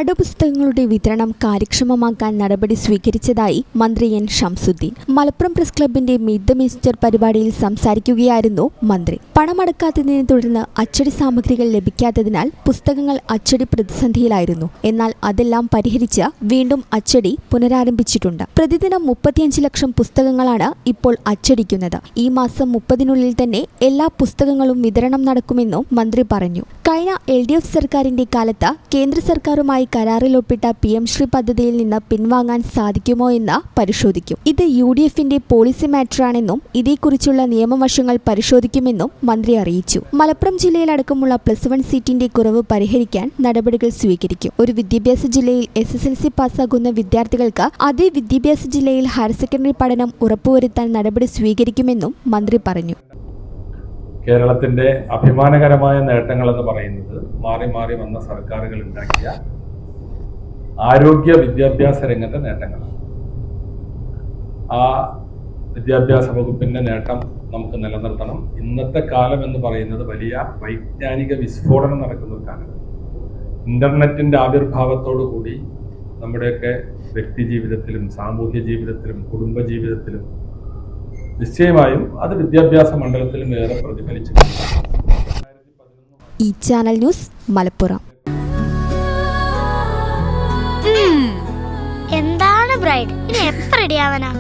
പാഠപുസ്തകങ്ങളുടെ വിതരണം കാര്യക്ഷമമാക്കാൻ നടപടി സ്വീകരിച്ചതായി മന്ത്രി എൻ ഷംസുദ്ദീൻ മലപ്പുറം പ്രസ് ക്ലബിന്റെ മീറ്റ് ദ മിനിസ്റ്റർ പരിപാടിയിൽ സംസാരിക്കുകയായിരുന്നു മന്ത്രി. പണമടക്കാത്തതിനെ തുടർന്ന് അച്ചടി സാമഗ്രികൾ ലഭിക്കാത്തതിനാൽ പുസ്തകങ്ങൾ അച്ചടി പ്രതിസന്ധിയിലായിരുന്നു. എന്നാൽ അതെല്ലാം പരിഹരിച്ച് വീണ്ടും അച്ചടി പുനരാരംഭിച്ചിട്ടുണ്ട്. പ്രതിദിനം 35 ലക്ഷം പുസ്തകങ്ങളാണ് ഇപ്പോൾ അച്ചടിക്കുന്നത്. ഈ മാസം 30-നുള്ളിൽ തന്നെ എല്ലാ പുസ്തകങ്ങളും വിതരണം നടക്കുമെന്നും മന്ത്രി പറഞ്ഞു. കഴിഞ്ഞ LDF സർക്കാരിന്റെ കാലത്ത് കേന്ദ്ര സർക്കാരുമായി കരാറിൽ ഒപ്പിട്ട PM ശ്രീ പദ്ധതിയിൽ നിന്ന് പിൻവാങ്ങാൻ സാധിക്കുമോ എന്ന് പരിശോധിക്കും. ഇത് UDFന്റെ പോളിസി മാറ്ററാണെന്നും ഇതേക്കുറിച്ചുള്ള നിയമവശങ്ങൾ പരിശോധിക്കുമെന്നും മന്ത്രി അറിയിച്ചു. മലപ്പുറം ജില്ലയിലടക്കമുള്ള +1 സീറ്റിന്റെ കുറവ് പരിഹരിക്കാൻ നടപടികൾ സ്വീകരിക്കും. ഒരു വിദ്യാഭ്യാസ ജില്ലയിൽ SSLC പാസ്സാകുന്ന വിദ്യാർത്ഥികൾക്ക് അതേ വിദ്യാഭ്യാസ ജില്ലയിൽ ഹയർ സെക്കൻഡറി പഠനം ഉറപ്പുവരുത്താൻ നടപടി സ്വീകരിക്കുമെന്നും മന്ത്രി പറഞ്ഞു. കേരളത്തിന്റെ അഭിമാനകരമായ നേട്ടങ്ങൾ എന്ന് പറയുന്നത് മാറി മാറി വന്ന സർക്കാരുകൾ ഉണ്ടാക്കിയ ആരോഗ്യ വിദ്യാഭ്യാസ രംഗത്തെ നേട്ടങ്ങളാണ്. ആ വിദ്യാഭ്യാസ വകുപ്പിന്റെ നേട്ടം നമുക്ക് നിലനിർത്തണം. ഇന്നത്തെ കാലം എന്ന് പറയുന്നത് വലിയ വൈജ്ഞാനിക വിസ്ഫോടനം നടക്കുന്ന ഒരു കാലം. ഇന്റർനെറ്റിന്റെ ആവിർഭാവത്തോടു കൂടി നമ്മുടെയൊക്കെ വ്യക്തി ജീവിതത്തിലും സാമൂഹ്യ ജീവിതത്തിലും കുടുംബ ജീവിതത്തിലും നിശ്ചയമായും അത് വിദ്യാഭ്യാസ മണ്ഡലത്തിലും ഏറെ പ്രതിഫലിച്ചിട്ടുണ്ട്. ഈ ചാനൽ ന്യൂസ് മലപ്പുറം. എന്താണ് ബ്രൈഡ്, ഇനി എപ്പോ റെഡി ആവാനാ?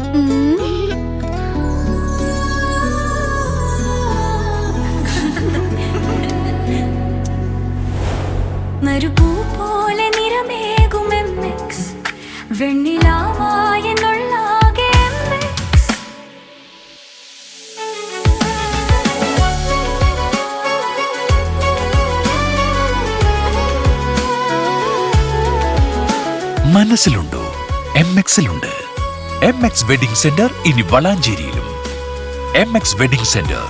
നറുപൂ പോലെ നിറമേകും MX വെണ്ണിലാവായ മനസ്സിലുണ്ടോ? MXലുണ്ട്. MX വെഡിംഗ് സെന്റർ ഇനി വളാഞ്ചേരിയിലും. MX wedding centre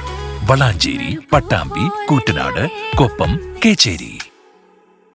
Valanchery, Pattambi, Koottanad, Koppam, Kecheri.